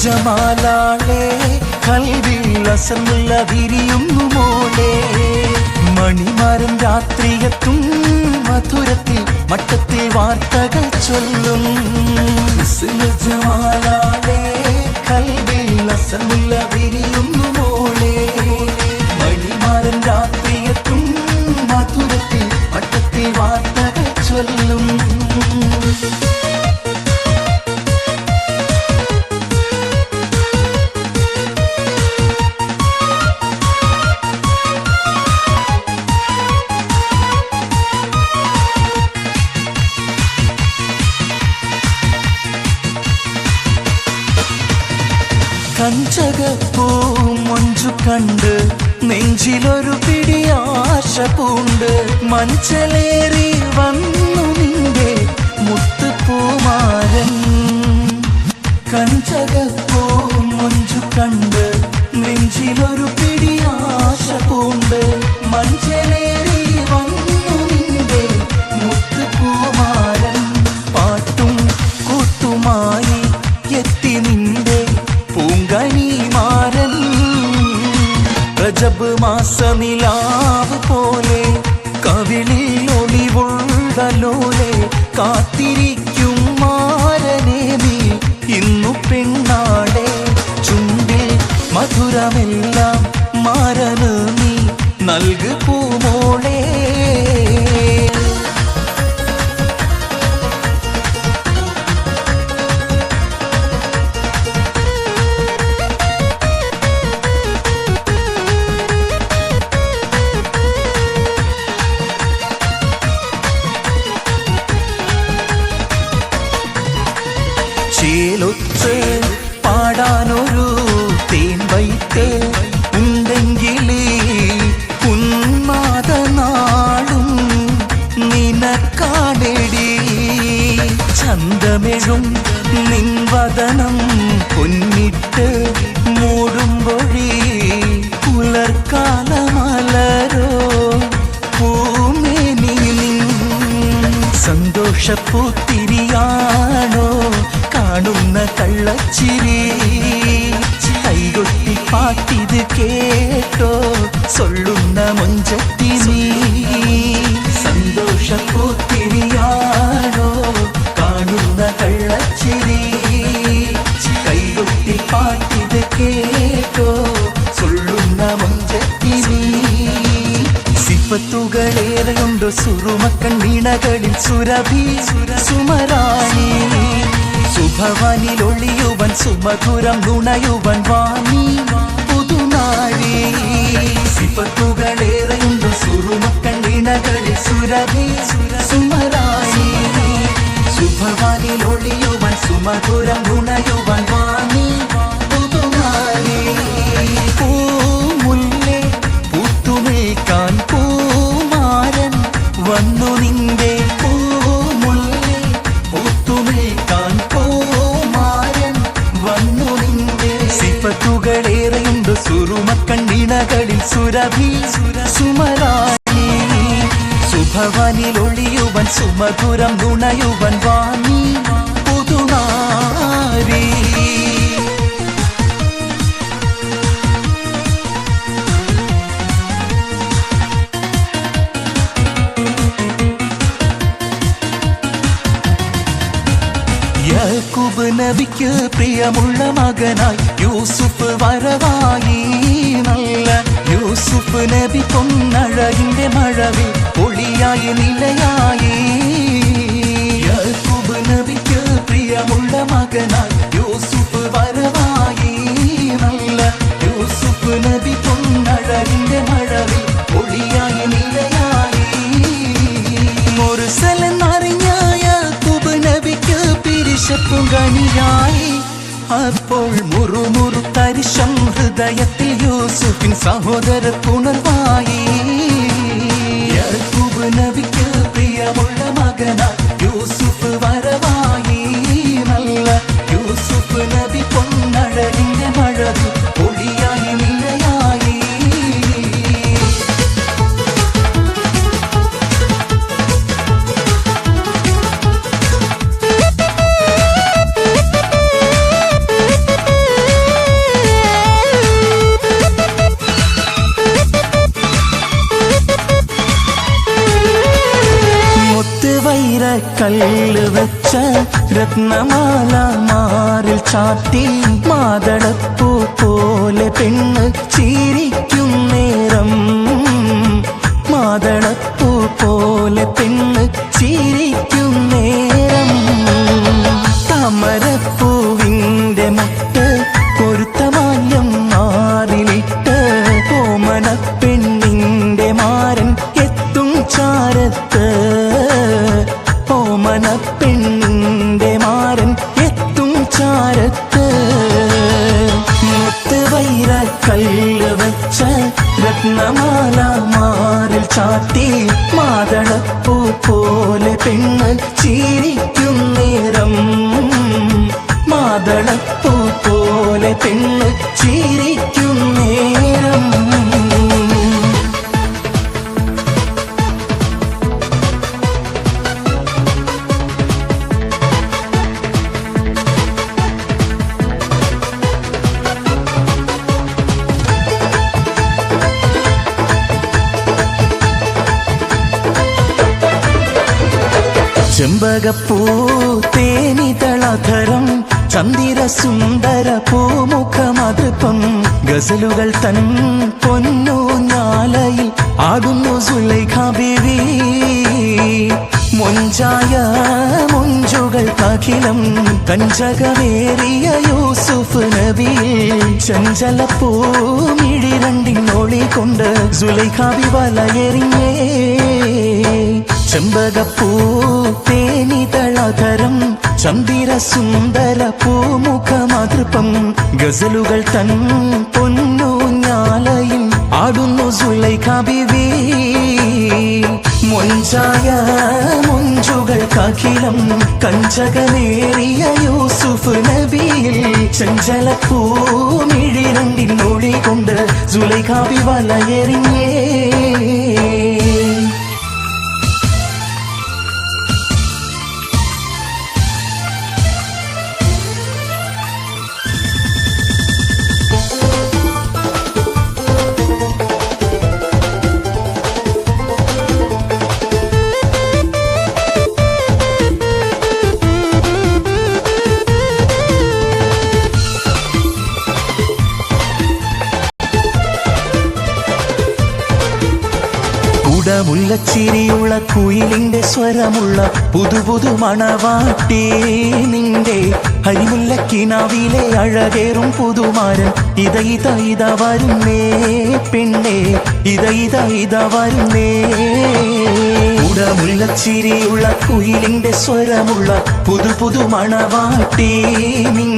ജമാലാളെ കൽവിൽ അസമുള്ള വിരിയുന്നു മോളെ മണിമാരൻ രാത്രിയെത്തും മധുരത്തിൽ മട്ടത്തിൽ വാർത്തകൾ ചൊല്ലും ജമാലാളെ കൽവിൽ അസമുള്ള വിരിയുന്നു മോളെ മണിമാരൻ രാത്രിയെത്തും മധുരത്തിൽ മട്ടത്തിൽ വാർത്തകൾ ചൊല്ലും കഞ്ചകപ്പൂ മൊഞ്ചു കണ്ട് നെഞ്ചിലൊരു പിടിയാശ പൂണ്ട് മഞ്ചലേറി വന്നു നിന്റെ മുത്തുപൂമാരൻ കഞ്ചകപ്പൂ മൊഞ്ചു കണ്ട് നെഞ്ചിലൊരു പിടിയാശ പൂണ്ട് മഞ്ചലേറി വന്നു നിന്റെ മുത്തുപൂമാരൻ പാട്ടും കൂത്തുമായി എത്തി നിന്റെ പൂങ്കനിമാരൻ രജബ് മാസനിലാവ് പോലെ കവിളിൽ ഒളിവുള്ളലോലെ കാത്തിരിക്കും മാരനെ നീ ഇന്നു പെണ്ണാളെ ചുണ്ടിൽ മധുരമെല്ലാം മാരന് നീ നൽകു പൂമോളെ ചേലൊത്ത് പാടാനൊരു തേൻ വൈത്ത് ഉണ്ടെങ്കിലേ ഉന്മാദനാളും നിനക്കാണെടി ചന്തമെഴും നിൻവദനം പൊന്നിട്ട് മൂടുമ്പൊഴി പുലർക്കാലമലരോ പൂമേനി നിൻ സന്തോഷപ്പൂത്തിരിയാണോ കാണുന്ന കള്ളച്ചിരി കൈകൊട്ടി പാട്ടിത് കേട്ടോ സൊല്ലുന്ന മൊഞ്ചത്തി നീ സന്തോഷപ്പൂത്തിരിയാണോ കാണുന്ന കള്ളച്ചിരി കൈകൊട്ടി പാട്ടിത് കേട്ടോ സൊല്ലുന്ന മൊഞ്ചത്തി നീ സിഫത്തുകളേറെയുണ്ടോ സുറുമക്കൺ വീണകളിൽ സുരഭി സുമരാണി സുഭവനിലൊളിയുവൻ സുമധുരം നുണയുവൻ വാണി പുതുനാഴി സിഫത്തുകളേറെയുണ്ടോ സുറുമക്കൺ വീണകളിൽ സുരഭി സുമരാണി സുഭവനിലൊളിയുവൻ സുമധുരം നുണയുവൻ വാണി പുതുനാഴി പൂമുല്ലേ പൂത്തുനിൽക്കാൻ പൂമാരൻ വന്നു നിന്റെ പൂമുല്ലേ പൂത്തുനിൽക്കാൻ പൂമാരൻ വന്നു നിന്റെ സിഫത്തുകളേറെയുണ്ട് സുറുമക്കൺ വീണകളിൽ സുരഭി സുമരാണി സുഭവനിലൊളിയുവൻ സുമധുരം നുണയുവൻ വാണി പുതുനാരി യാക്കൂബ് നബിക്ക് പ്രിയമുള്ള മകനായി യൂസുഫ് വരവായി നല്ല യൂസുഫ് നബി പൊന്നഴകിന്റെ മഴവിൽ ഒളിയായി നിലയായി യാക്കൂബ് നബിക്ക് പ്രിയമുള്ള മകനായി യൂസുഫ് വരവായി നല്ല യൂസുഫ് നബി പൊന്നഴകിന്റെ മഴവിൽ ഒളിയായി നിലയായി മുർസലെന്നറിഞ്ഞ യാക്കൂബ് നബിക്ക് പൂങ്കനിയായി. അപ്പോൾ മുറുമുറു തരിശം ഹൃദയത്തിൽ യൂസുഫിൻ സഹോദര പുണർവായി. യാക്കൂബ് നബിക്ക് പ്രിയമുള്ള മകനായി യൂസുഫ് വരവായി. നല്ല യൂസുഫ് നബി പൊന്നഴകിന്റെ മഴവിൽ ഒളിയായി നിലയായി. കല്ല് വെച്ച രത്നമാല മാറിൽ ചാത്തി. മാതളപ്പൂ പോലെ പെണ്ണ് ചിരിക്കും നേരം. മാതളപ്പൂ പോലെ പെണ്ണ് ചിരിക്കും നേരം. താമരപ്പൂവിൻ്റെ മുട്ട് കൊരുത്ത മാല്യം മാറിലിട്ട് ഓമന പെണ്ണിൻ്റെ മാരൻ എത്തും ചാരത്ത്. ഓമന പെണ്ണിന്റെ മാരൻ എത്തും ചാരത്ത്. മുത്ത് വൈര കല്ല് വെച്ച രത്നമാല മാറിൽ ചാത്തി. മാതളപ്പൂ പോലെ പെണ്ണ് ചിരിക്കും നേരം. മാതളപ്പൂ പോലെ പെണ്ണ് ചിരിക്കും നേരം. ചെമ്പകപ്പൂ തേനിതളധരം ചന്ദിര സുന്ദര പൂമുഖമതൃപ്പം. ഗസലുകൾ തൻ പൊന്നു ഞാലയിൽ ആടുന്നു സുലൈഖ ബീവി. മൊഞ്ചായ മൊഞ്ചുകൾ അഖിലം കഞ്ചകമേറിയ യൂസുഫ് നബിയിൽ. ചഞ്ചലപ്പൂമിഴി രണ്ടിനൊളി കൊണ്ട് സുലൈഖ ബി വലയെറിഞ്ഞേ. ചെമ്പകപ്പൂ തേനിതളധരം ചന്ദിര സുന്ദര പൂമുഖമതൃപ്പം. ഗസലുകൾ തൻ പൊന്നു ഞാലയിൽ ആടുന്നു സുലൈഖ ബീവി. മൊഞ്ചായ മൊഞ്ചുകൾ അഖിലം കഞ്ചകമേറിയ യൂസുഫ് നബിയിൽ. ചഞ്ചലപ്പൂമിഴി രണ്ടിനൊളി കൊണ്ട് സുലൈഖ ബി വലയെറിഞ്ഞേ. മുല്ലച്ചിരിയുള്ള കുയിലിന്റെ സ്വരമുള്ള പുതുപുതു മണവാട്ടി നിന്റെ. ഹരിമുല്ലക്കിനാവിലെ അഴകേറും പുതുമാരൻ ഇത വരുന്നേ പെണ്ണേ. ഇത വരുന്നേ. മുല്ലച്ചിരിയുള്ള കുയിലിന്റെ സ്വരമുള്ള പുതുപുതു മണവാട്ടി നിന്റെ.